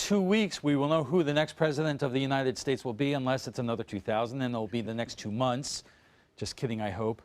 2 weeks, we will know who the next president of the United States will be, unless it's another 2000, and it'll be the next 2 months. Just kidding, I hope.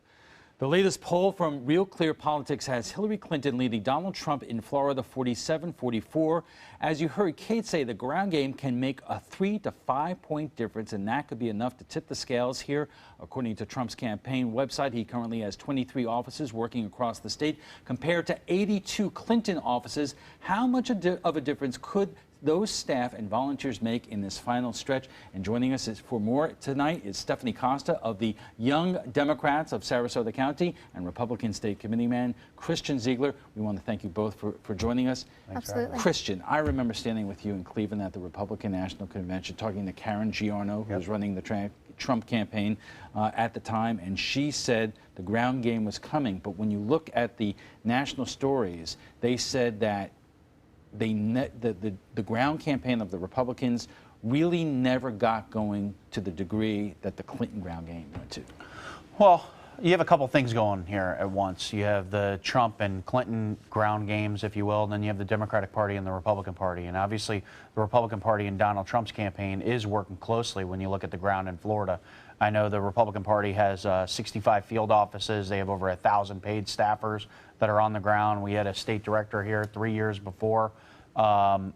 The latest poll from Real Clear Politics has Hillary Clinton leading Donald Trump in Florida 47-44. As you heard Kate say, the ground game can make a 3 to 5 point difference, and that could be enough to tip the scales here. According to Trump's campaign website, he currently has 23 offices working across the state, compared to 82 Clinton offices. How much of a difference could those staff and volunteers make in this final stretch? And joining us for more tonight is Stephanie Costa of the Young Democrats of Sarasota County and Republican State Committeeman Christian Ziegler. We want to thank you both for joining us. Absolutely. Christian, I remember standing with you in Cleveland at the Republican National Convention talking to Karen Giorno, who was running the Trump campaign at the time, and she said the ground game was coming. But when you look at the national stories, they said that the ground campaign of the Republicans really never got going to the degree that the Clinton ground game went to. Well, you have a couple things going here at once. You have the Trump and Clinton ground games, if you will, and then you have the Democratic Party and the Republican Party. And obviously, the Republican Party and Donald Trump's campaign is working closely when you look at the ground in Florida. I know the Republican Party has 65 field offices. They have over 1,000 paid staffers that are on the ground. We had a state director here 3 years before, starting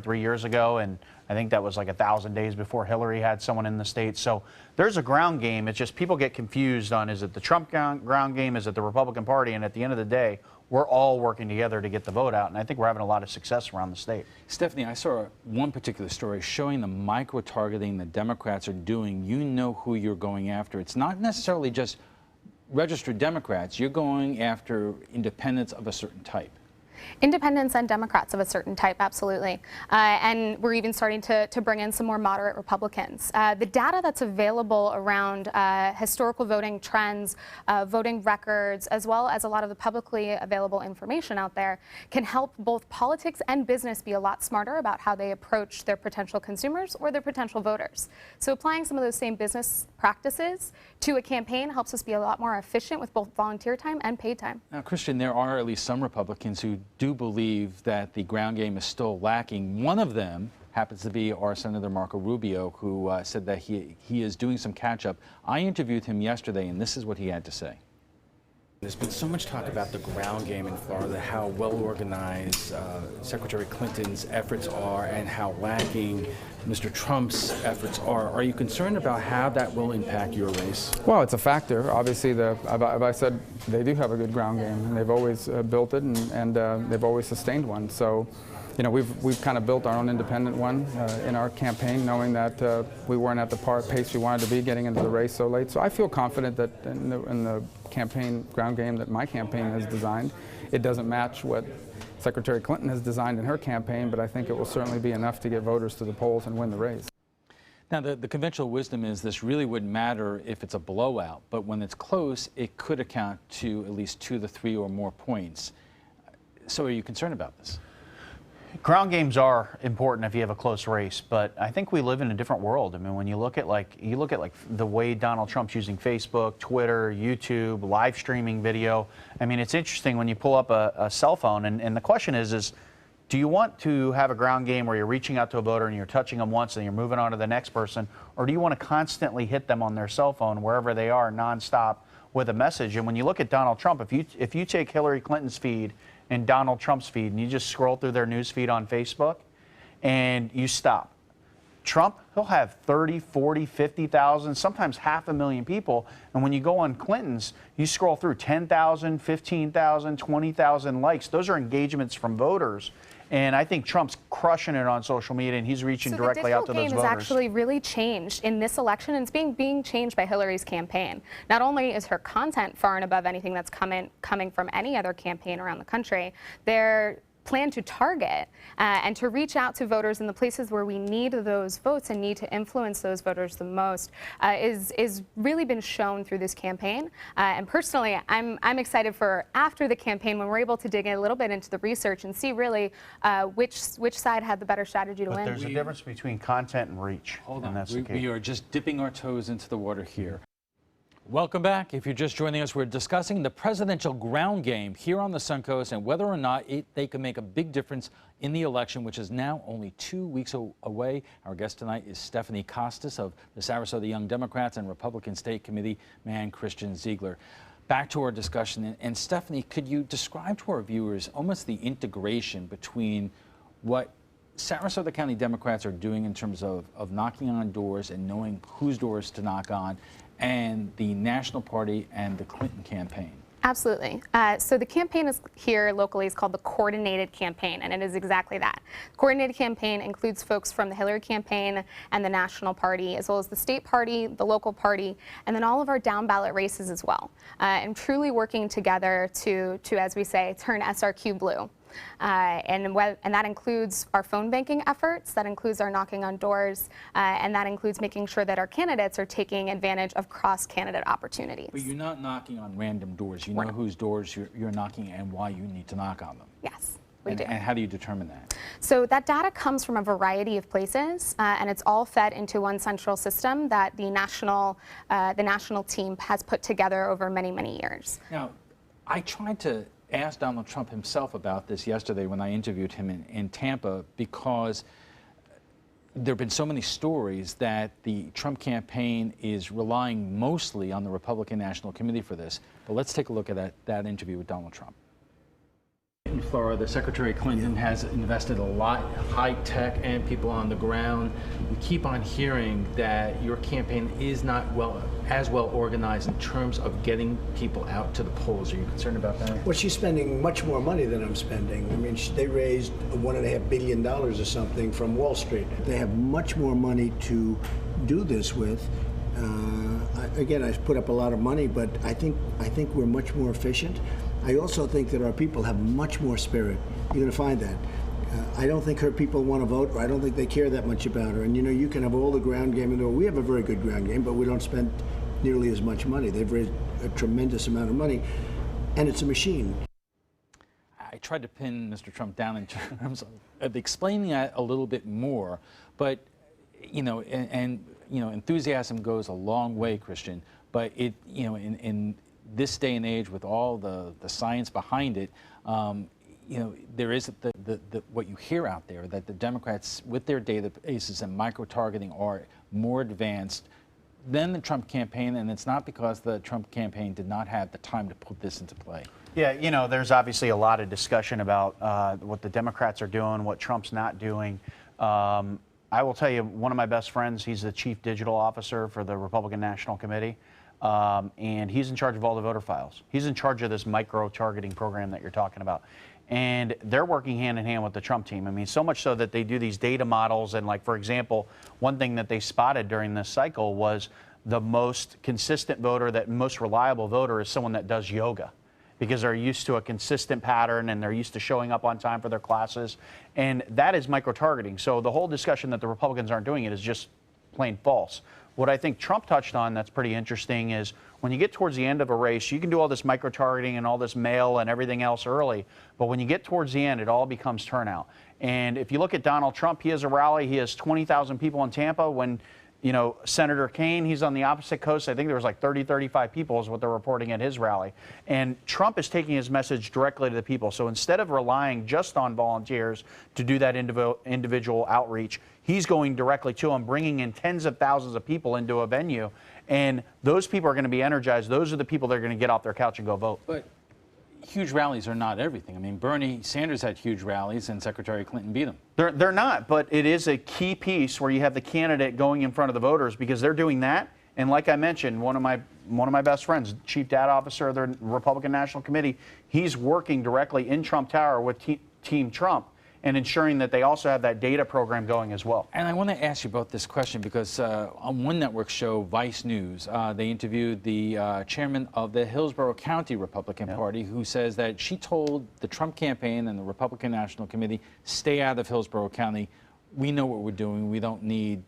3 years ago, and I think that was like 1,000 days before Hillary had someone in the state. So there's a ground game. It's just people get confused on, is it the Trump ground game, is it the Republican Party? And at the end of the day, we're all working together to get the vote out, and I think we're having a lot of success around the state. Stephanie, I saw one particular story showing the micro-targeting the Democrats are doing. You know who you're going after. It's not necessarily just registered Democrats. You're going after independents of a certain type. Independents and Democrats of a certain type, absolutely. And we're even starting to bring in some more moderate Republicans. The data that's available around historical voting trends, voting records, as well as a lot of the publicly available information out there can help both politics and business be a lot smarter about how they approach their potential consumers or their potential voters. So applying some of those same business practices to a campaign helps us be a lot more efficient with both volunteer time and paid time. Now, Christian, there are at least some Republicans who do believe that the ground game is still lacking. One of them happens to be our Senator Marco Rubio, who said that he is doing some catch-up. I interviewed him yesterday, and this is what he had to say. There's been so much talk about the ground game in Florida, how well organized Secretary Clinton's efforts are and how lacking Mr. Trump's efforts are. Are you concerned about how that will impact your race? Well, it's a factor. Obviously, I said they do have a good ground game, and they've always built it, and they've always sustained one. So, you know, we've kind of built our own independent one in our campaign, knowing that we weren't at the pace we wanted to be getting into the race so late. So I feel confident that in the campaign ground game that my campaign has designed, it doesn't match what Secretary Clinton has designed in her campaign, but I think it will certainly be enough to get voters to the polls and win the race. Now, the conventional wisdom is this really wouldn't matter if it's a blowout, but when it's close, it could account to at least 2 to 3 or more points. So are you concerned about this? Ground games are important if you have a close race, but I think we live in a different world. I mean, when you look at the way Donald Trump's using Facebook, Twitter, YouTube, live streaming video. I mean, it's interesting when you pull up a cell phone, and the question is do you want to have a ground game where you're reaching out to a voter and you're touching them once and you're moving on to the next person, or do you want to constantly hit them on their cell phone wherever they are nonstop with a message? And when you look at Donald Trump, if you take Hillary Clinton's feed and Donald Trump's feed, and you just scroll through their news feed on Facebook, and you stop. Trump, he'll have 30, 40, 50,000, sometimes 500,000 people. And when you go on Clinton's, you scroll through 10,000, 15,000, 20,000 likes. Those are engagements from voters. And I think Trump's crushing it on social media, and he's reaching directly out to those voters. So the digital game has actually really changed in this election, and it's being changed by Hillary's campaign. Not only is her content far and above anything that's coming from any other campaign around the country, they're plan to target and to reach out to voters in the places where we need those votes and need to influence those voters the most is really been shown through this campaign. And personally, I'm excited for after the campaign when we're able to dig in a little bit into the research and see really which side had the better strategy to win. There's a difference between content and reach. Hold on, and that's the case. We are just dipping our toes into the water here. Welcome back. If you're just joining us, we're discussing the presidential ground game here on the Suncoast and whether or not they can make a big difference in the election, which is now only 2 weeks away. Our guest tonight is Stephanie Costas of the Sarasota Young Democrats and Republican State Committee man Christian Ziegler. Back to our discussion. And Stephanie, could you describe to our viewers almost the integration between what Sarasota County Democrats are doing in terms of knocking on doors and knowing whose doors to knock on, and the National Party and the Clinton campaign? Absolutely. So the campaign is here locally is called the Coordinated Campaign, and it is exactly that. The Coordinated Campaign includes folks from the Hillary campaign and the National Party, as well as the state party, the local party, and then all of our down ballot races as well. And truly working together to, as we say, turn SRQ blue. And that includes our phone banking efforts, that includes our knocking on doors, and that includes making sure that our candidates are taking advantage of cross-candidate opportunities. But you're not knocking on random doors. You know whose doors you're knocking and why you need to knock on them. Yes, we do. And how do you determine that? So that data comes from a variety of places, and it's all fed into one central system that the national team has put together over many, many years. Now, I tried to ask Donald Trump himself about this yesterday when I interviewed him in Tampa, because there have been so many stories that the Trump campaign is relying mostly on the Republican National Committee for this. But let's take a look at that interview with Donald Trump. In Florida, Secretary Clinton has invested a lot, high tech and people on the ground. We keep on hearing that your campaign is not as well organized in terms of getting people out to the polls. Are you concerned about that? Well, she's spending much more money than I'm spending. I mean, they raised $1.5 billion or something from Wall Street. They have much more money to do this with. Again, I put up a lot of money, but I think we're much more efficient. I also think that our people have much more spirit. You're going to find that. I don't think her people want to vote, or I don't think they care that much about her. And you know, you can have all the ground game in the world. We have a very good ground game, but we don't spend nearly as much money. They've raised a tremendous amount of money, and it's a machine. I tried to pin Mr. Trump down in terms of explaining that a little bit more, but you know, and you know, enthusiasm goes a long way, Christian. But it, you know, in this day and age, with all the science behind it, you know, there is what you hear out there, that the Democrats, with their databases and micro-targeting, are more advanced than the Trump campaign, and it's not because the Trump campaign did not have the time to put this into play. Yeah, you know, there's obviously a lot of discussion about what the Democrats are doing, what Trump's not doing. I will tell you, one of my best friends, he's the chief digital officer for the Republican National Committee. And he's in charge of all the voter files. He's in charge of this micro-targeting program that you're talking about. And they're working hand in hand with the Trump team. I mean, so much so that they do these data models. And like, for example, one thing that they spotted during this cycle was the most consistent voter, that most reliable voter, is someone that does yoga, because they're used to a consistent pattern and they're used to showing up on time for their classes. And that is micro-targeting. So the whole discussion that the Republicans aren't doing it is just plain false. What I think Trump touched on that's pretty interesting is when you get towards the end of a race, you can do all this micro-targeting and all this mail and everything else early, but when you get towards the end, it all becomes turnout. And if you look at Donald Trump, he has a rally, he has 20,000 people in Tampa. When, you know, Senator Kaine, he's on the opposite coast, I think there was like 30, 35 people is what they're reporting at his rally. And Trump is taking his message directly to the people. So instead of relying just on volunteers to do that individual outreach, he's going directly to them, bringing in tens of thousands of people into a venue. And those people are going to be energized. Those are the people that are going to get off their couch and go vote. But huge rallies are not everything. I mean, Bernie Sanders had huge rallies and Secretary Clinton beat him. They're not, but it is a key piece where you have the candidate going in front of the voters, because they're doing that. And like I mentioned, one of my best friends, chief data officer of the Republican National Committee, he's working directly in Trump Tower with Team Trump and ensuring that they also have that data program going as well. And I want to ask you about this question because on one network show, Vice News, they interviewed the chairman of the Hillsborough County Republican Party, who says that she told the Trump campaign and the Republican National Committee, stay out of Hillsborough County. We know what we're doing. We don't need,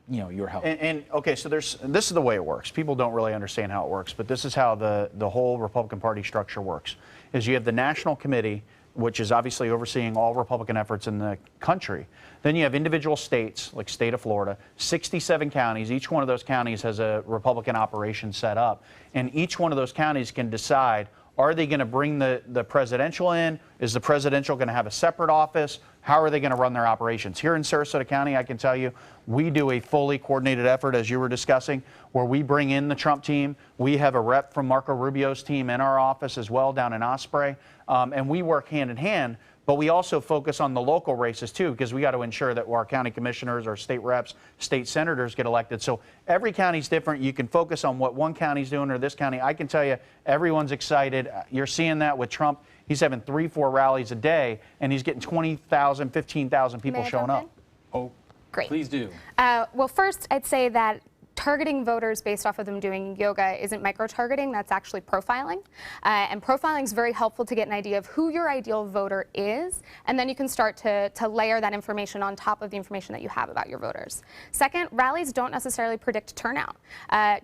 you know, your help. And okay, so this is the way it works. People don't really understand how it works, but this is how the whole Republican Party structure works. Is you have the National Committee. which is obviously overseeing all Republican efforts in the country. Then you have individual states, like state of Florida, 67 counties. Each one of those counties has a Republican operation set up. And each one of those counties can decide, are they going to bring the presidential in? Is the presidential going to have a separate office? How are they going to run their operations? Here in Sarasota County, I can tell you, we do a fully coordinated effort, as you were discussing, where we bring in the Trump team. We have a rep from Marco Rubio's team in our office as well down in Osprey. And we work hand in hand. But we also focus on the local races, too, because we got to ensure that our county commissioners, our state reps, state senators get elected. So every county's different. You can focus on what one county's doing or this county. I can tell you, everyone's excited. You're seeing that with Trump. He's having 3-4 rallies a day, and he's getting 20,000, 15,000 people showing up. Oh, Great. please do. Well, first, I'd say that targeting voters based off of them doing yoga isn't micro-targeting, that's actually profiling. And profiling is very helpful to get an idea of who your ideal voter is, and then you can start to layer that information on top of the information that you have about your voters. Second, rallies don't necessarily predict turnout.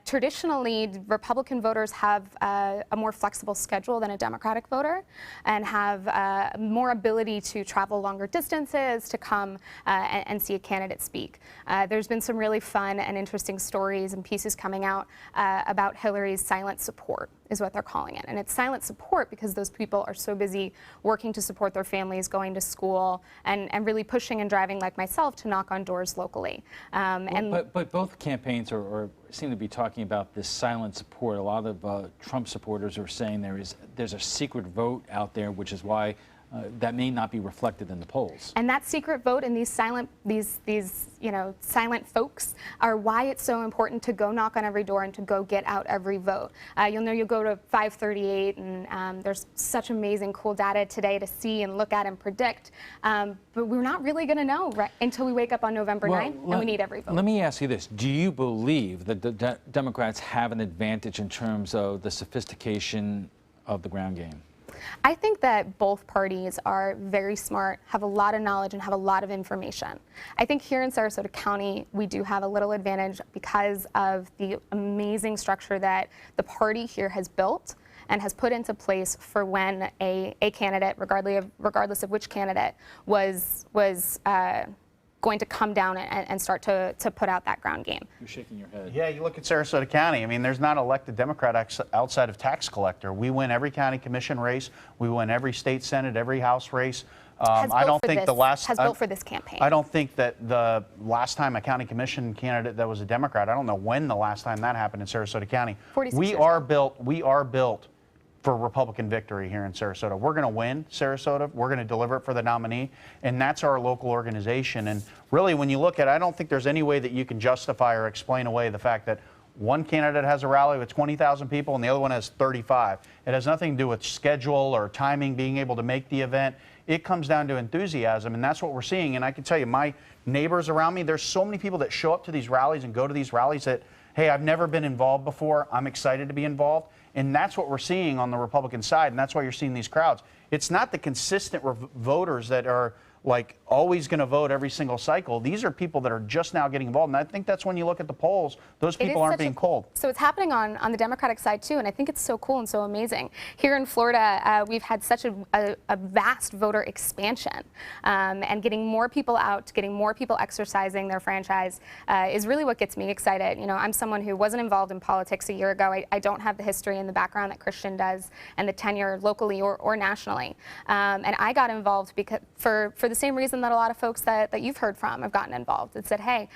Traditionally, Republican voters have a more flexible schedule than a Democratic voter and have more ability to travel longer distances, to come and see a candidate speak. There's been some really fun and interesting stories and pieces coming out about Hillary's silent support, is what they're calling it. And it's silent support because those people are so busy working to support their families, going to school, and really pushing and driving, like myself, to knock on doors locally. But both campaigns seem to be talking about this silent support. A lot of Trump supporters are saying there's a secret vote out there, which is why that may not be reflected in the polls. And that secret vote and these silent silent folks are why it's so important to go knock on every door and to go get out every vote. You'll go to 538, and there's such amazing, cool data today to see and look at and predict. But we're not really going to know until we wake up on November 9th, and we need every vote. Let me ask you this. Do you believe that the Democrats have an advantage in terms of the sophistication of the ground game? I think that both parties are very smart, have a lot of knowledge, and have a lot of information. I think here in Sarasota County, we do have a little advantage because of the amazing structure that the party here has built and has put into place for when a candidate, regardless of which candidate, was going to come down and start to put out that ground game. You're shaking your head. Yeah, you look at Sarasota County. I mean, there's not an elected Democrat outside of tax collector. We win every county commission race. We win every state senate, every House race. I don't think built for this campaign. I don't think that the last time a county commission candidate that was a Democrat, I don't know when the last time that happened in Sarasota County. We are built for Republican victory here in Sarasota. We're going to win Sarasota. We're going to deliver it for the nominee, and that's our local organization. And really, when you look at it, I don't think there's any way that you can justify or explain away the fact that one candidate has a rally with 20,000 people and the other one has 35. It has nothing to do with schedule or timing, being able to make the event. It comes down to enthusiasm, and that's what we're seeing. And I can tell you, my neighbors around me, there's so many people that show up to these rallies and go to these rallies that, hey, I've never been involved before. I'm excited to be involved. And that's what we're seeing on the Republican side, and that's why you're seeing these crowds. It's not the consistent voters that are like always going to vote every single cycle. These are people that are just now getting involved, and I think that's when you look at the polls, those people aren't being polled. So it's happening on the Democratic side too, and I think it's so cool and so amazing. Here in Florida, we've had such a vast voter expansion, and getting more people out, getting more people exercising their franchise is really what gets me excited. You know, I'm someone who wasn't involved in politics a year ago. I don't have the history and the background that Christian does and the tenure locally or nationally, and I got involved because for the same reason that a lot of folks that you've heard from have gotten involved. It said, hey,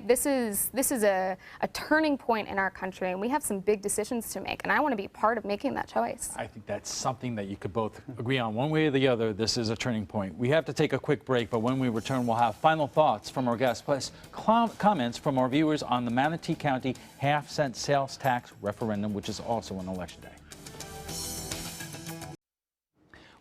this is a turning point in our country, and we have some big decisions to make, and I want to be part of making that choice. I think that's something that you could both agree on one way or the other. This is a turning point. We have to take a quick break, but when we return, we'll have final thoughts from our guests, plus comments from our viewers on the Manatee County half-cent sales tax referendum, which is also on Election Day.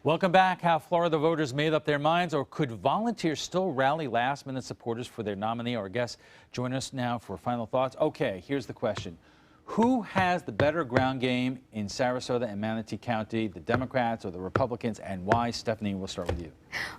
Welcome back. Have Florida voters made up their minds, or could volunteers still rally last-minute supporters for their nominee? Our guests join us now for final thoughts. Okay, here's the question. Who has the better ground game in Sarasota and Manatee County, the Democrats or the Republicans, and why? Stephanie, we'll start with you.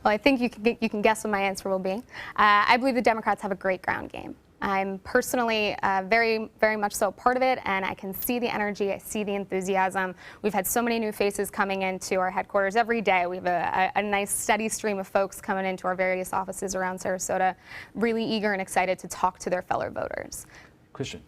Well, I think you can guess what my answer will be. I believe the Democrats have a great ground game. I'm personally very, very much so part of it, and I can see the energy, I see the enthusiasm. We've had so many new faces coming into our headquarters every day. We have a nice steady stream of folks coming into our various offices around Sarasota, really eager and excited to talk to their fellow voters. Christian.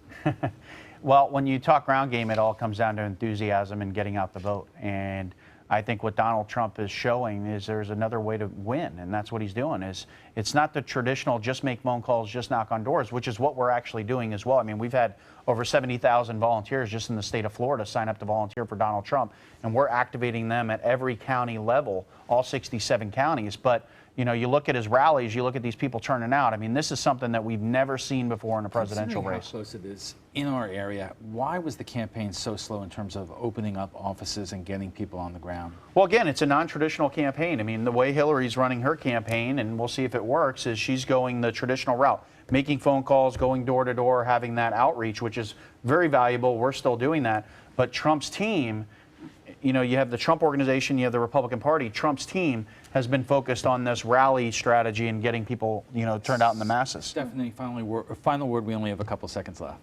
Well, when you talk ground game, it all comes down to enthusiasm and getting out the vote. And I think what Donald Trump is showing is there's another way to win, and that's what he's doing. Is it's not the traditional just make phone calls, just knock on doors, which is what we're actually doing as well. I mean, we've had over 70,000 volunteers just in the state of Florida sign up to volunteer for Donald Trump, and we're activating them at every county level, all 67 counties. But you know, you look at his rallies, you look at these people turning out. I mean, this is something that we've never seen before in a presidential Considering race. how close it is in our area, why was the campaign so slow in terms of opening up offices and getting people on the ground? Well, again, it's a non-traditional campaign. I mean, the way Hillary's running her campaign, and we'll see if it works, is she's going the traditional route, making phone calls, going door to door, having that outreach, which is very valuable. We're still doing that. But Trump's team, you know, you have the Trump organization, you have the Republican Party. Trump's team has been focused on this rally strategy and getting people, you know, turned out in the masses. Stephanie, final word. We only have a couple seconds left.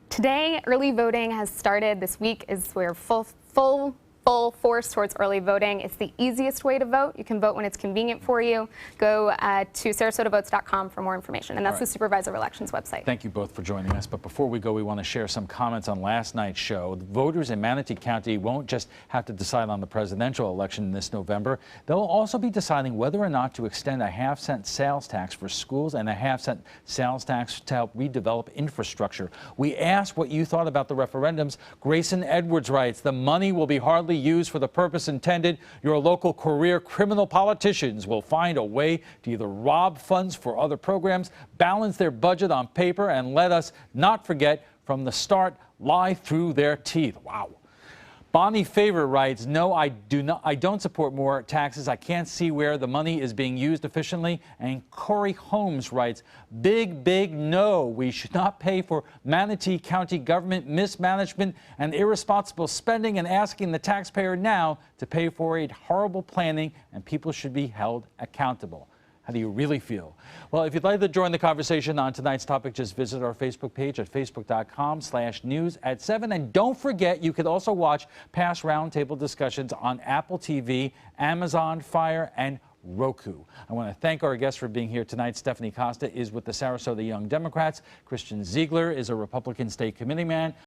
Today, early voting has started. This week is where full force towards early voting. It's the easiest way to vote. You can vote when it's convenient for you. Go to sarasotavotes.com for more information, and that's the Supervisor of Elections website. Thank you both for joining us. But before we go, we want to share some comments on last night's show. The voters in Manatee County won't just have to decide on the presidential election this November. They'll also be deciding whether or not to extend a half-cent sales tax for schools and a half-cent sales tax to help redevelop infrastructure. We asked what you thought about the referendums. Grayson Edwards writes, the money will be hardly used for the purpose intended. Your local career criminal politicians will find a way to either rob funds for other programs, balance their budget on paper, and let us not forget from the start, lie through their teeth. Wow. Bonnie Favor writes, no, I don't support more taxes. I can't see where the money is being used efficiently. And Corey Holmes writes, big no. We should not pay for Manatee County government mismanagement and irresponsible spending and asking the taxpayer now to pay for it. Horrible planning, and people should be held accountable. How do you really feel? Well, if you'd like to join the conversation on tonight's topic, just visit our Facebook page at facebook.com/news@7. And don't forget, you could also watch past roundtable discussions on Apple TV, Amazon Fire, and Roku. I want to thank our guests for being here tonight. Stephanie Costa is with the Sarasota Young Democrats. Christian Ziegler is a Republican state committeeman.